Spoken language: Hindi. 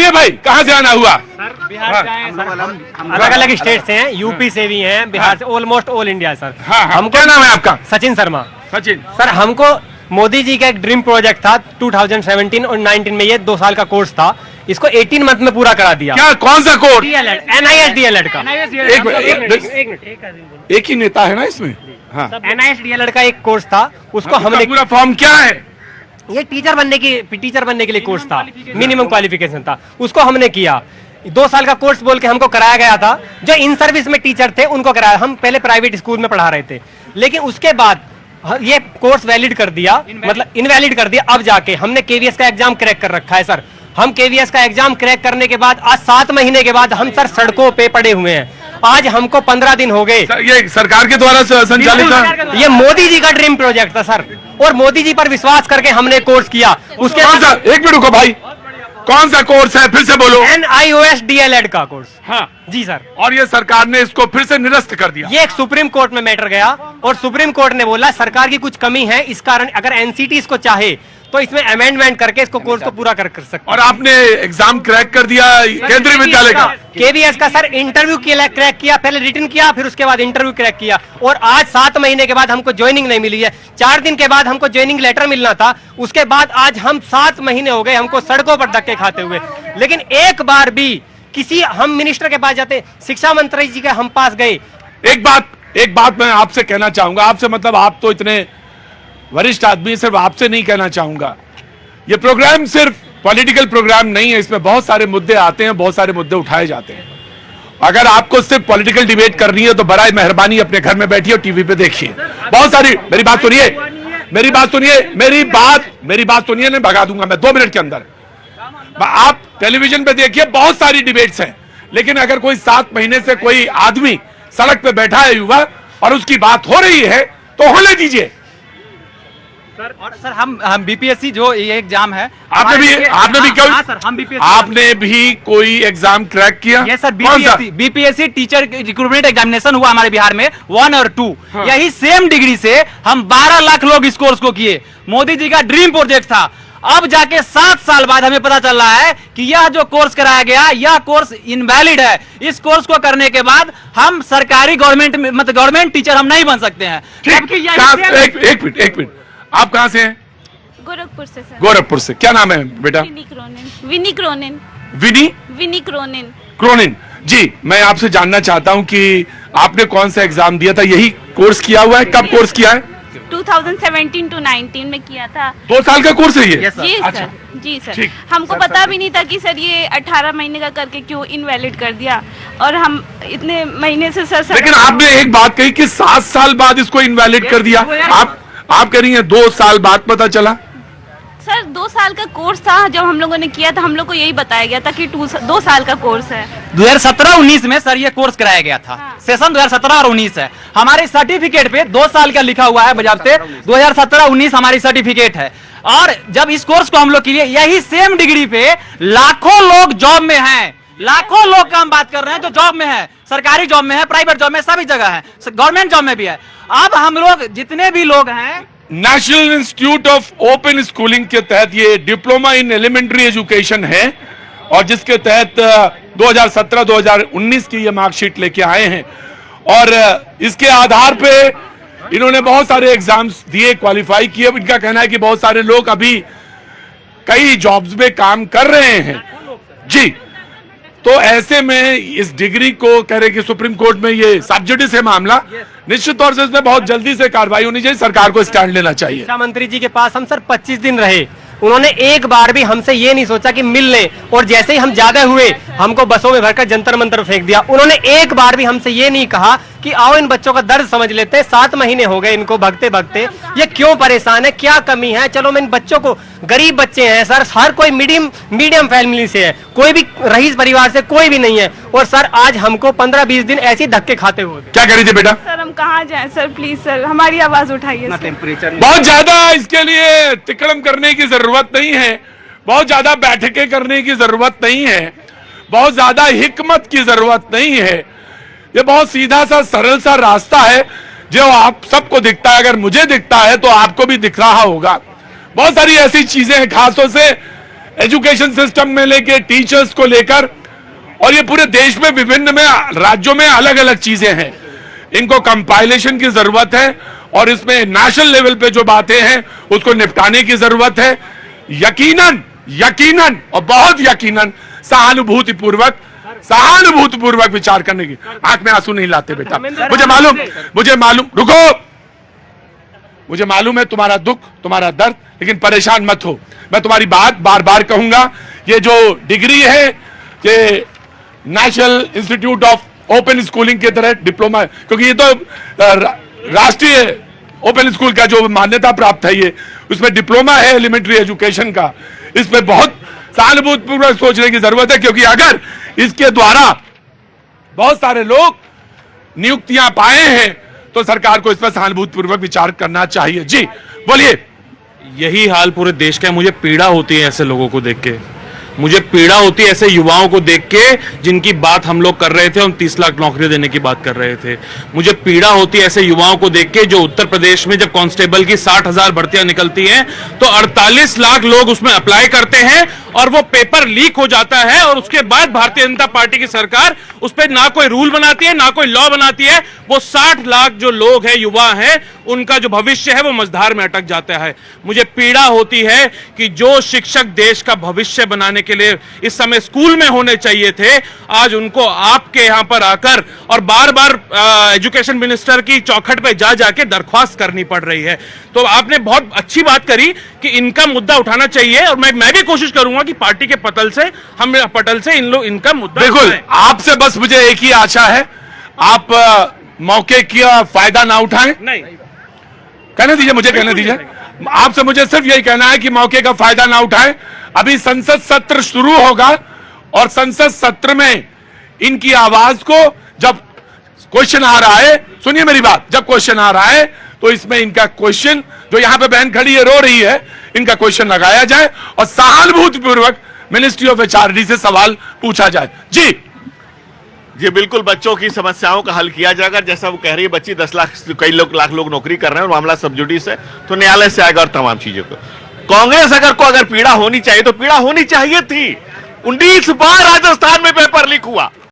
बोलिए भाई, कहाँ से आना हुआ? सर बिहार से आए सर, हम अलग अलग स्टेट से हैं, यूपी से भी हैं, बिहार से, ऑलमोस्ट ऑल इंडिया सर। हम क्या नाम है आपका? सचिन शर्मा। सचिन सर हमको मोदी जी का एक ड्रीम प्रोजेक्ट था 2017 और 19 में, ये 2 साल का कोर्स था, इसको 18 मंथ में पूरा करा दिया। क्या, कौन सा कोर्स? NIS DLED का। एक ही नेता है ना इसमें? हाँ, NIS DLED का एक कोर्स था, उसको हमने, पूरा फॉर्म क्या है? ये टीचर बनने के लिए कोर्स था, मिनिमम क्वालिफिकेशन था, उसको हमने किया। 2 साल का कोर्स बोल के हमको कराया गया था। जो इन सर्विस में टीचर थे उनको कराया, हम पहले प्राइवेट स्कूल में पढ़ा रहे थे, लेकिन उसके बाद ये कोर्स वैलिड कर दिया, मतलब इनवैलिड कर दिया। अब जाके हमने KVS का एग्जाम क्रैक कर रखा है सर। हम KVS का एग्जाम क्रैक करने के बाद आज 7 महीने के बाद हम सर सड़कों पे पड़े हुए हैं। आज हमको 15 दिन हो गए। ये सरकार के द्वारा संचालित था? ये मोदी जी का ड्रीम प्रोजेक्ट था सर, और मोदी जी पर विश्वास करके हमने कोर्स किया। उसके एक मिनट रुको भाई, कौन सा कोर्स है, फिर से बोलो? NIOS DLED का कोर्स। हाँ जी सर। और ये सरकार ने इसको फिर से निरस्त कर दिया। ये एक सुप्रीम कोर्ट में मैटर गया और सुप्रीम कोर्ट ने बोला सरकार की कुछ कमी है, इस कारण अगर NCT इसको चाहे तो इसमें अमेंडमेंट करके इसको कोर्स को पूरा कर सकते। और आपने एग्जाम क्रैक कर दिया केंद्रीय विद्यालय का? KVS का सर इंटरव्यू क्रैक किया, पहले रिटन किया, फिर उसके बाद इंटरव्यू क्रैक किया, और आज 7 महीने के बाद हमको ज्वाइनिंग नहीं मिली है। 4 दिन के बाद हमको ज्वाइनिंग लेटर मिलना था, उसके बाद आज हम 7 महीने हो गए हमको सड़कों पर धक्के खाते हुए। लेकिन एक बार भी किसी, हम मिनिस्टर के पास जाते, शिक्षा मंत्री जी के हम पास गए। एक बात मैं आपसे कहना चाहूंगा, आपसे मतलब आप तो इतने वरिष्ठ आदमी, सिर्फ आपसे नहीं कहना चाहूंगा, ये प्रोग्राम सिर्फ पॉलिटिकल प्रोग्राम नहीं है, इसमें बहुत सारे मुद्दे आते हैं, बहुत सारे मुद्दे उठाए जाते हैं। अगर आपको सिर्फ पॉलिटिकल डिबेट करनी है तो बराए मेहरबानी अपने घर में बैठिए और टीवी पे देखिए। बहुत सारी, मेरी बात सुनिए, मेरी बात सुनिए, नहीं भगा दूंगा मैं 2 मिनट के अंदर। आप टेलीविजन पे देखिए, बहुत सारी डिबेट्स हैं, लेकिन अगर कोई 7 महीने से कोई आदमी सड़क पे बैठा है युवा और उसकी बात हो रही है तो होने दीजिए। सर हम BPSC जो ये एग्जाम है, आपने भी हाँ सर, हम BPSC, आपने भी कोई एग्जाम क्रैक किया? Yes sir, BPSC teacher recruitment examination हुआ हमारे बिहार में 1 और 2। हाँ। यही सेम डिग्री से हम 12 लाख लोग इस कोर्स को किए। मोदी जी का ड्रीम प्रोजेक्ट था। अब जाके 7 साल बाद हमें पता चल रहा है कि यह जो कोर्स कराया गया, यह कोर्स इनवैलिड है। इस कोर्स को करने के बाद हम सरकारी गवर्नमेंट टीचर हम नहीं बन सकते हैं। एक मिनट, आप कहाँ से हैं? गोरखपुर से सर। गोरखपुर से। क्या नाम है बेटा? विनी क्रोनिन। विनी क्रोनिन जी, मैं आपसे जानना चाहता हूं कि आपने कौन सा एग्जाम दिया था? यही कोर्स किया हुआ है? कब कोर्स किया है? 2017 to 19 में किया था। 2 साल का कोर्स है ये? जी सर, जी सर। हमको पता भी नहीं था कि सर ये 18 महीने का करके क्यों इनवैलिड कर दिया, और हम इतने महीने से सर। लेकिन आपने एक बात कही कि 7 साल बाद इसको इनवैलिड कर दिया। आप कह रही हैं 2 साल बाद पता चला? सर 2 साल का कोर्स था, जब हम लोगों ने किया था हम लोग को यही बताया गया था कि 2 साल का कोर्स है। 2017-19 में सर ये कोर्स कराया गया था। हाँ। सेशन 2017 और 19 है। हमारे सर्टिफिकेट पे 2 साल का लिखा हुआ है, बजाते 2017-19 हमारी सर्टिफिकेट है। और जब इस कोर्स को हम लोग के लिए, यही सेम डिग्री पे लाखों लोग जॉब में हैं, लाखों लोग का हम बात कर रहे हैं जो जॉब में है, सरकारी जॉब में है, प्राइवेट जॉब में, सभी जगह है, गवर्नमेंट जॉब में भी है। अब हम लोग जितने भी लोग हैं, national institute of open schooling के तहत ये डिप्लोमा इन एलिमेंट्री एजुकेशन है, और जिसके तहत 2017-2019 की ये मार्कशीट लेके आए हैं, और इसके आधार पे इन्होंने बहुत सारे एग्जाम्स दिए, क्वालिफाई किए। इनका कहना है कि बहुत सारे लोग अभी कई जॉब्स में काम कर रहे हैं जी। तो ऐसे में इस डिग्री को कह रहे कि सुप्रीम कोर्ट में ये सब जुडिस है मामला, निश्चित तौर से इसमें बहुत जल्दी से कार्रवाई होनी चाहिए, सरकार को स्टैंड लेना चाहिए। शिक्षा मंत्री जी के पास हम सर 25 दिन रहे, उन्होंने एक बार भी हमसे ये नहीं सोचा कि मिल ले, और जैसे ही हम ज्यादा हुए हमको बसों में भरकर जंतर मंतर फेंक दिया। उन्होंने एक बार भी हमसे ये नहीं कहा कि आओ इन बच्चों का दर्द समझ लेते हैं। 7 महीने हो गए इनको भगते भगते, ये क्यों परेशान है, क्या कमी है। चलो मैं इन बच्चों को, गरीब बच्चे हैं सर, हर कोई मीडियम फैमिली से है, कोई भी रईस परिवार से कोई भी नहीं है, और सर आज हमको 15-20 दिन ऐसे धक्के खाते हुए। क्या कह रही थी बेटा? सर हम कहाँ जाएं सर, प्लीज सर हमारी आवाज उठाइए। बहुत ज्यादा इसके लिए तिकड़म करने की जरूरत नहीं है, बहुत ज्यादा बैठकें करने की जरूरत नहीं है, बहुत ज्यादा हिकमत की जरूरत नहीं है। ये बहुत सीधा सा सरल सा रास्ता है जो आप सबको दिखता है। अगर मुझे दिखता है तो आपको भी दिख रहा होगा। बहुत सारी ऐसी चीजें हैं, खासतौर से एजुकेशन सिस्टम में लेके टीचर्स को लेकर, और ये पूरे देश में विभिन्न में राज्यों में अलग अलग चीजें हैं। इनको कंपाइलेशन की जरूरत है और इसमें नेशनल लेवल पे जो बातें हैं उसको निपटाने की जरूरत है। यकीनन यकीनन और बहुत यकीनन सहानुभूतिपूर्वक विचार करने की। आंख में आंसू नहीं लाते बेटा, मुझे मालूम, रुको, मुझे मालूम है तुम्हारा दुख, तुम्हारा दर्द, लेकिन परेशान मत हो। मैं तुम्हारी बात बार बार कहूंगा। ये जो डिग्री है, ये national institute of open schooling के तरह डिप्लोमा, क्योंकि ये तो राष्ट्रीय ओपन स्कूल का जो मान्यता प्राप्त है, ये उसमें डिप्लोमा है एलिमेंट्री एजुकेशन का। इसमें बहुत सहानुभूतिपूर्वक सोचने की जरूरत है, क्योंकि अगर इसके द्वारा बहुत सारे लोग नियुक्तियां पाए हैं तो सरकार को इस पर सहानुभूतिपूर्वक विचार करना चाहिए। जी बोलिए। यही हाल पूरे देश का है। मुझे पीड़ा होती है ऐसे लोगों को देख के, मुझे पीड़ा होती है ऐसे युवाओं को देख के जिनकी बात हम लोग कर रहे थे, हम 30 लाख नौकरी देने की बात कर रहे थे। मुझे पीड़ा होती है ऐसे युवाओं को देख के जो उत्तर प्रदेश में जब कांस्टेबल की 60,000 भर्तियां निकलती हैं तो 48 लाख लोग उसमें अप्लाई करते हैं और वो पेपर लीक हो जाता है, और उसके बाद भारतीय जनता पार्टी की सरकार उस पर ना कोई रूल बनाती है, ना कोई लॉ बनाती है। वो 60 लाख जो लोग हैं, युवा हैं, उनका जो भविष्य है वो मझधार में अटक जाता है। मुझे पीड़ा होती है कि जो शिक्षक देश का भविष्य बनाने के लिए इस समय स्कूल में होने चाहिए थे, आज उनको आपके यहां पर आकर और बार बार एजुकेशन मिनिस्टर की चौखट पे जा जाके दरख्वास्त करनी पड़ रही है। तो आपने बहुत अच्छी बात करी कि इनका मुद्दा उठाना चाहिए, और मैं भी कोशिश करूंगा कि पार्टी के पटल से इनका मुद्दा। बिल्कुल, आपसे बस मुझे एक ही आशा है, आप मौके का फायदा ना उठाएं। नहीं, कहने दीजिए, मुझे कहने दीजिए। आपसे मुझे सिर्फ यही कहना है कि मौके का फायदा ना उठाएं। अभी संसद सत्र शुरू होगा और संसद सत्र में इनकी आवाज को, जब क्वेश्चन आ रहा है, सुनिए मेरी बात, जब क्वेश्चन आ रहा है तो इसमें इनका क्वेश्चन, जो यहां पे बहन खड़ी है रो रही है, इनका क्वेश्चन लगाया जाए और सहानुभूतिपूर्वक मिनिस्ट्री ऑफ एचआरडी से सवाल पूछा जाए। जी बिल्कुल, बच्चों की समस्याओं का हल किया जाएगा। जैसा वो कह रही है, बच्ची 10 लाख, कई लाख लोग नौकरी कर रहे हैं और मामला सब जुडिस है, तो न्यायालय से आएगा और तमाम चीजों को। कांग्रेस अगर पीड़ा होनी चाहिए तो पीड़ा होनी चाहिए थी। 19 बार राजस्थान में पेपर लीक हुआ।